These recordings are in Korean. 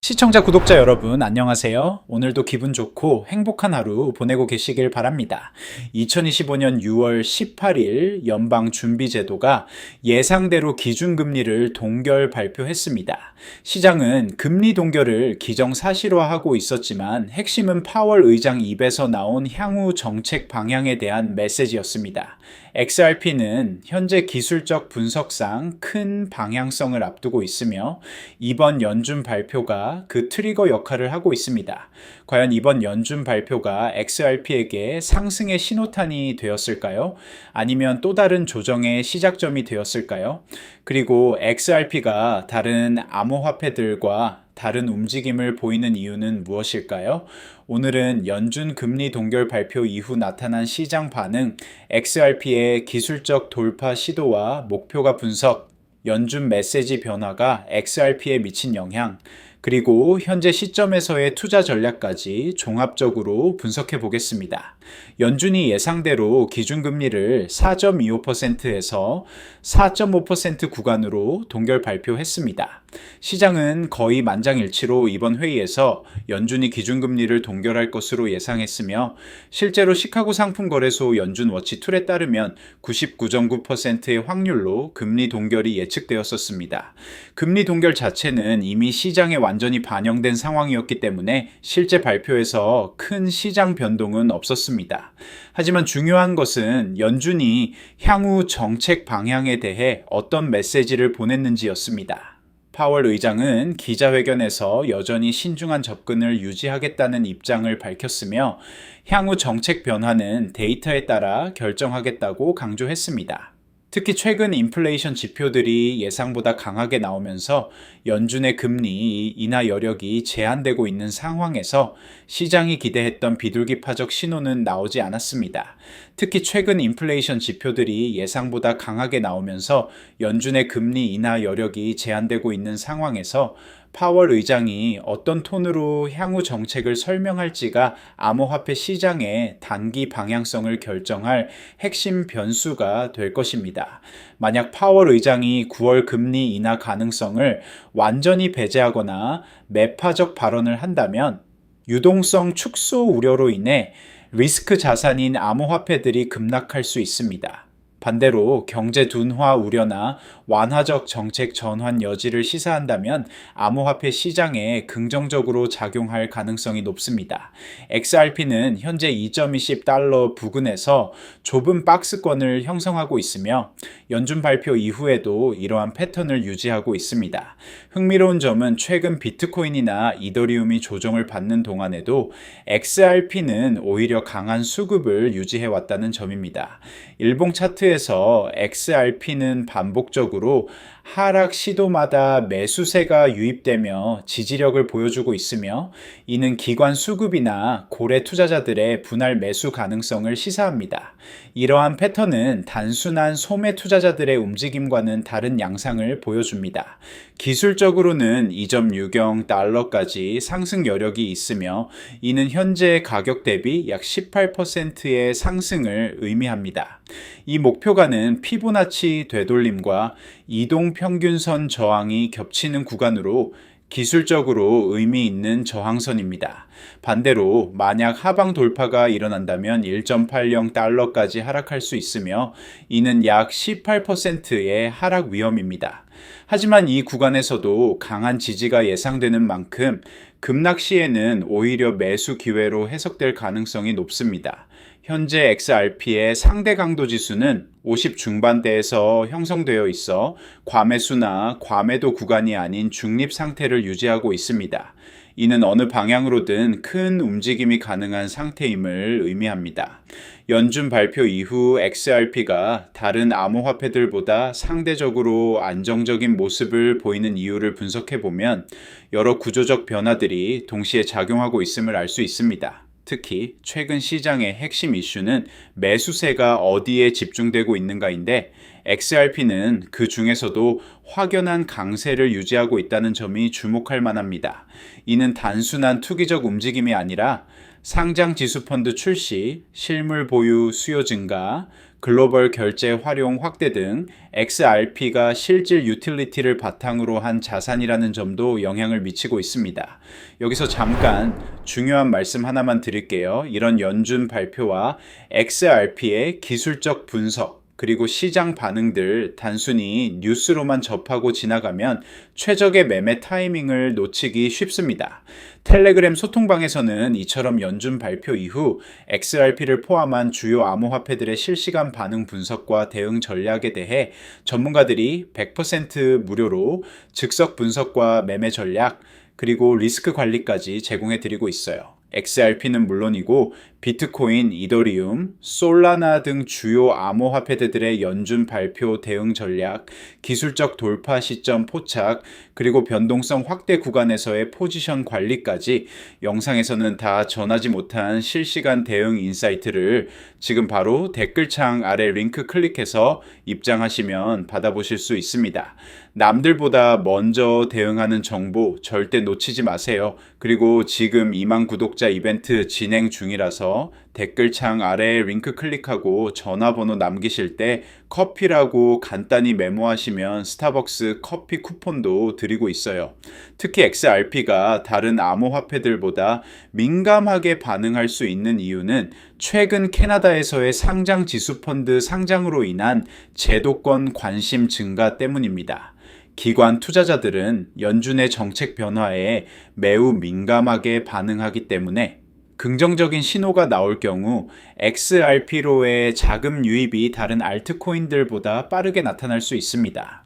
시청자, 구독자 여러분, 안녕하세요. 오늘도 기분 좋고 행복한 하루 보내고 계시길 바랍니다. 2025년 6월 18일 연방준비제도가 예상대로 기준금리를 동결 발표했습니다. 시장은 금리 동결을 기정사실화하고 있었지만 핵심은 파월 의장 입에서 나온 향후 정책 방향에 대한 메시지였습니다. XRP는 현재 기술적 분석상 큰 방향성을 앞두고 있으며 이번 연준 발표가 그 트리거 역할을 하고 있습니다. 과연 이번 연준 발표가 XRP에게 상승의 신호탄이 되었을까요? 아니면 또 다른 조정의 시작점이 되었을까요? 그리고 XRP가 다른 암호화폐들과 다른 움직임을 보이는 이유는 무엇일까요? 오늘은 연준 금리 동결 발표 이후 나타난 시장 반응, XRP의 기술적 돌파 시도와 목표가 분석, 연준 메시지 변화가 XRP에 미친 영향, 그리고 현재 시점에서의 투자 전략까지 종합적으로 분석해 보겠습니다. 연준이 예상대로 기준금리를 4.25%에서 4.5% 구간으로 동결 발표했습니다. 시장은 거의 만장일치로 이번 회의에서 연준이 기준금리를 동결할 것으로 예상했으며 실제로 시카고 상품거래소 연준 워치2에 따르면 99.9%의 확률로 금리 동결이 예측되었었습니다. 금리 동결 자체는 이미 시장에 완전히 반영된 상황이었기 때문에 실제 발표에서 큰 시장 변동은 없었습니다. 하지만 중요한 것은 연준이 향후 정책 방향에 대해 어떤 메시지를 보냈는지였습니다. 파월 의장은 기자회견에서 여전히 신중한 접근을 유지하겠다는 입장을 밝혔으며 향후 정책 변화는 데이터에 따라 결정하겠다고 강조했습니다. 특히 최근 인플레이션 지표들이 예상보다 강하게 나오면서 연준의 금리 인하 여력이 제한되고 있는 상황에서 시장이 기대했던 비둘기파적 신호는 나오지 않았습니다. 특히 최근 인플레이션 지표들이 예상보다 강하게 나오면서 연준의 금리 인하 여력이 제한되고 있는 상황에서 파월 의장이 어떤 톤으로 향후 정책을 설명할지가 암호화폐 시장의 단기 방향성을 결정할 핵심 변수가 될 것입니다. 만약 파월 의장이 9월 금리 인하 가능성을 완전히 배제하거나 매파적 발언을 한다면 유동성 축소 우려로 인해 리스크 자산인 암호화폐들이 급락할 수 있습니다. 반대로 경제 둔화 우려나 완화적 정책 전환 여지를 시사한다면 암호화폐 시장에 긍정적으로 작용할 가능성이 높습니다. XRP는 현재 2.20달러 부근에서 좁은 박스권을 형성하고 있으며 연준 발표 이후에도 이러한 패턴을 유지하고 있습니다. 흥미로운 점은 최근 비트코인이나 이더리움이 조정을 받는 동안에도 XRP는 오히려 강한 수급을 유지해 왔다는 점입니다. 일봉 차트에서 XRP는 반복적으로 하락 시도마다 매수세가 유입되며 지지력을 보여주고 있으며 이는 기관 수급이나 고래 투자자들의 분할 매수 가능성을 시사합니다. 이러한 패턴은 단순한 소매 투자자들의 움직임과는 다른 양상을 보여줍니다. 기술적으로는 2.60달러까지 상승 여력이 있으며 이는 현재 가격 대비 약 18%의 상승을 의미합니다. 이 목표가는 피보나치 되돌림과 이동평균선 저항이 겹치는 구간으로 기술적으로 의미 있는 저항선입니다. 반대로 만약 하방 돌파가 일어난다면 1.80달러까지 하락할 수 있으며 이는 약 18%의 하락 위험입니다. 하지만 이 구간에서도 강한 지지가 예상되는 만큼 급락 시에는 오히려 매수 기회로 해석될 가능성이 높습니다. 현재 XRP의 상대 강도 지수는 50 중반대에서 형성되어 있어 과매수나 과매도 구간이 아닌 중립 상태를 유지하고 있습니다. 이는 어느 방향으로든 큰 움직임이 가능한 상태임을 의미합니다. 연준 발표 이후 XRP가 다른 암호화폐들보다 상대적으로 안정적인 모습을 보이는 이유를 분석해보면 여러 구조적 변화들이 동시에 작용하고 있음을 알 수 있습니다. 특히 최근 시장의 핵심 이슈는 매수세가 어디에 집중되고 있는가인데 XRP는 그 중에서도 확연한 강세를 유지하고 있다는 점이 주목할 만합니다. 이는 단순한 투기적 움직임이 아니라 상장 지수 펀드 출시, 실물 보유 수요 증가, 글로벌 결제 활용 확대 등 XRP가 실질 유틸리티를 바탕으로 한 자산이라는 점도 영향을 미치고 있습니다. 여기서 잠깐 중요한 말씀 하나만 드릴게요. 이런 연준 발표와 XRP의 기술적 분석, 그리고 시장 반응들 단순히 뉴스로만 접하고 지나가면 최적의 매매 타이밍을 놓치기 쉽습니다. 텔레그램 소통방에서는 이처럼 연준 발표 이후 XRP를 포함한 주요 암호화폐들의 실시간 반응 분석과 대응 전략에 대해 전문가들이 100% 무료로 즉석 분석과 매매 전략, 그리고 리스크 관리까지 제공해 드리고 있어요. XRP는 물론이고 비트코인, 이더리움, 솔라나 등 주요 암호화폐들의 연준 발표 대응 전략, 기술적 돌파 시점 포착, 그리고 변동성 확대 구간에서의 포지션 관리까지 영상에서는 다 전하지 못한 실시간 대응 인사이트를 지금 바로 댓글창 아래 링크 클릭해서 입장하시면 받아보실 수 있습니다. 남들보다 먼저 대응하는 정보 절대 놓치지 마세요. 그리고 지금 2만 구독자 이벤트 진행 중이라서 댓글창 아래 링크 클릭하고 전화번호 남기실 때 커피라고 간단히 메모하시면 스타벅스 커피 쿠폰도 드리고 있어요. 특히 XRP가 다른 암호화폐들보다 민감하게 반응할 수 있는 이유는 최근 캐나다에서의 상장 지수펀드 상장으로 인한 제도권 관심 증가 때문입니다. 기관 투자자들은 연준의 정책 변화에 매우 민감하게 반응하기 때문에 긍정적인 신호가 나올 경우 XRP로의 자금 유입이 다른 알트코인들보다 빠르게 나타날 수 있습니다.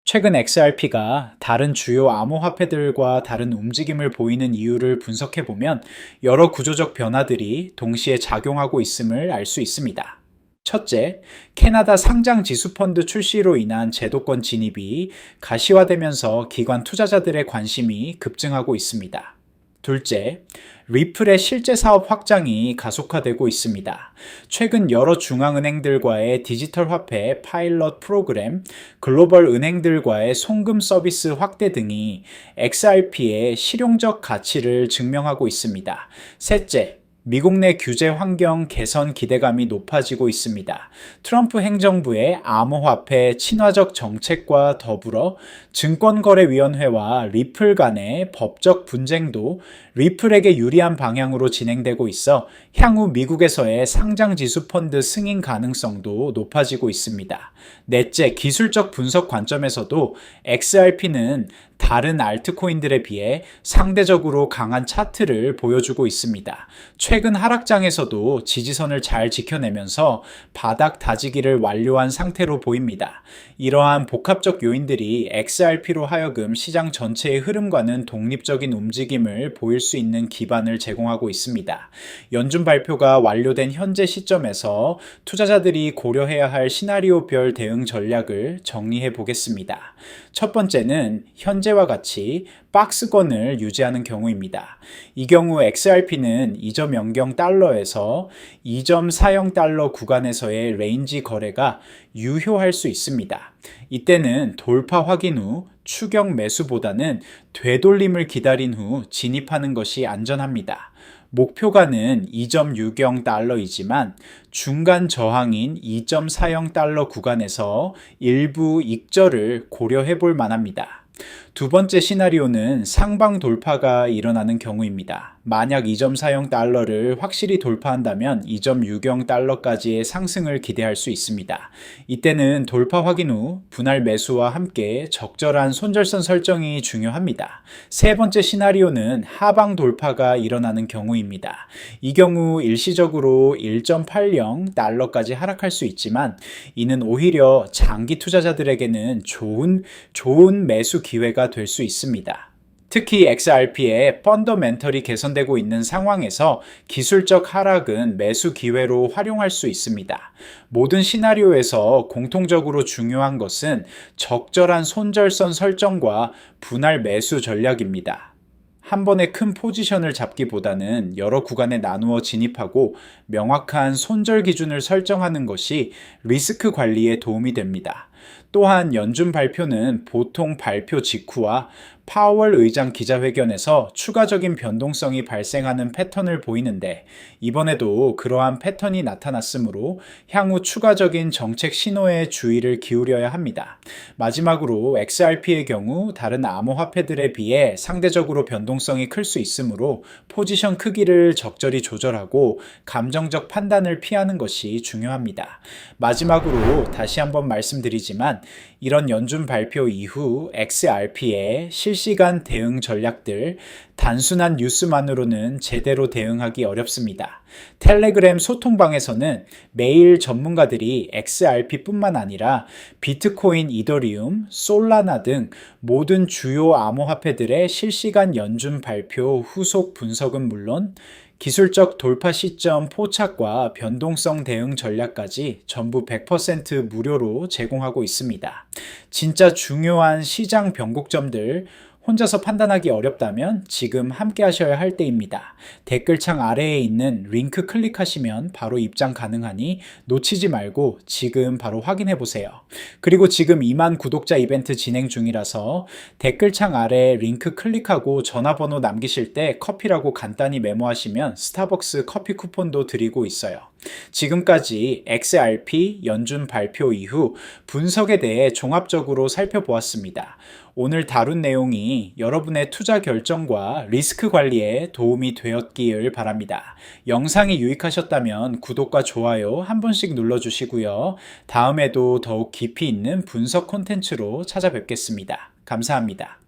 최근 XRP가 다른 주요 암호화폐들과 다른 움직임을 보이는 이유를 분석해보면 여러 구조적 변화들이 동시에 작용하고 있음을 알 수 있습니다. 첫째, 캐나다 상장 지수펀드 출시로 인한 제도권 진입이 가시화되면서 기관 투자자들의 관심이 급증하고 있습니다. 둘째, 리플의 실제 사업 확장이 가속화되고 있습니다. 최근 여러 중앙은행들과의 디지털 화폐 파일럿 프로그램, 글로벌 은행들과의 송금 서비스 확대 등이 XRP의 실용적 가치를 증명하고 있습니다. 셋째, 미국 내 규제 환경 개선 기대감이 높아지고 있습니다. 트럼프 행정부의 암호화폐 친화적 정책과 더불어 증권거래위원회와 리플 간의 법적 분쟁도 리플에게 유리한 방향으로 진행되고 있어 향후 미국에서의 상장지수 펀드 승인 가능성도 높아지고 있습니다. 넷째, 기술적 분석 관점에서도 XRP는 다른 알트코인들에 비해 상대적으로 강한 차트를 보여주고 있습니다. 최근 하락장에서도 지지선을 잘 지켜내면서 바닥 다지기를 완료한 상태로 보입니다. 이러한 복합적 요인들이 XRP로 하여금 시장 전체의 흐름과는 독립적인 움직임을 보일 수 있는 기반을 제공하고 있습니다. 연준 발표가 완료된 현재 시점에서 투자자들이 고려해야 할 시나리오별 대응 전략을 정리해 보겠습니다. 첫 번째는 현재와 같이 박스권을 유지하는 경우입니다. 이 경우 XRP는 2.00달러에서 2.40달러 구간에서의 레인지 거래가 유효할 수 있습니다. 이때는 돌파 확인 후 추격 매수보다는 되돌림을 기다린 후 진입하는 것이 안전합니다. 목표가는 2.60달러이지만 중간 저항인 2.40달러 구간에서 일부 익절을 고려해 볼 만합니다. 두 번째 시나리오는 상방 돌파가 일어나는 경우입니다. 만약 2.40달러를 확실히 돌파한다면 2.60달러까지의 상승을 기대할 수 있습니다. 이때는 돌파 확인 후 분할 매수와 함께 적절한 손절선 설정이 중요합니다. 세 번째 시나리오는 하방 돌파가 일어나는 경우입니다. 이 경우 일시적으로 1.80달러까지 하락할 수 있지만 이는 오히려 장기 투자자들에게는 좋은 매수 기회가 될 수 있습니다. 특히 XRP의 펀더멘털이 개선되고 있는 상황에서 기술적 하락은 매수 기회로 활용할 수 있습니다. 모든 시나리오에서 공통적으로 중요한 것은 적절한 손절선 설정과 분할 매수 전략입니다. 한 번에 큰 포지션을 잡기보다는 여러 구간에 나누어 진입하고 명확한 손절 기준을 설정하는 것이 리스크 관리에 도움이 됩니다. 또한 연준 발표는 보통 발표 직후와 파월 의장 기자회견에서 추가적인 변동성이 발생하는 패턴을 보이는데 이번에도 그러한 패턴이 나타났으므로 향후 추가적인 정책 신호에 주의를 기울여야 합니다. 마지막으로 XRP의 경우 다른 암호화폐들에 비해 상대적으로 변동성이 클 수 있으므로 포지션 크기를 적절히 조절하고 감정적 판단을 피하는 것이 중요합니다. 마지막으로 다시 한번 말씀드리지만 이런 연준 발표 이후 XRP의 실시간 대응 전략들, 단순한 뉴스만으로는 제대로 대응하기 어렵습니다. 텔레그램 소통방에서는 매일 전문가들이 XRP뿐만 아니라 비트코인, 이더리움, 솔라나 등 모든 주요 암호화폐들의 실시간 연준 발표 후속 분석은 물론 기술적 돌파 시점 포착과 변동성 대응 전략까지 전부 100% 무료로 제공하고 있습니다. 진짜 중요한 시장 변곡점들 혼자서 판단하기 어렵다면 지금 함께 하셔야 할 때입니다. 댓글창 아래에 있는 링크 클릭하시면 바로 입장 가능하니 놓치지 말고 지금 바로 확인해 보세요. 그리고 지금 2만 구독자 이벤트 진행 중이라서 댓글창 아래에 링크 클릭하고 전화번호 남기실 때 커피라고 간단히 메모하시면 스타벅스 커피 쿠폰도 드리고 있어요. 지금까지 XRP 연준 발표 이후 분석에 대해 종합적으로 살펴보았습니다. 오늘 다룬 내용이 여러분의 투자 결정과 리스크 관리에 도움이 되었기를 바랍니다. 영상이 유익하셨다면 구독과 좋아요 한 번씩 눌러주시고요. 다음에도 더욱 깊이 있는 분석 콘텐츠로 찾아뵙겠습니다. 감사합니다.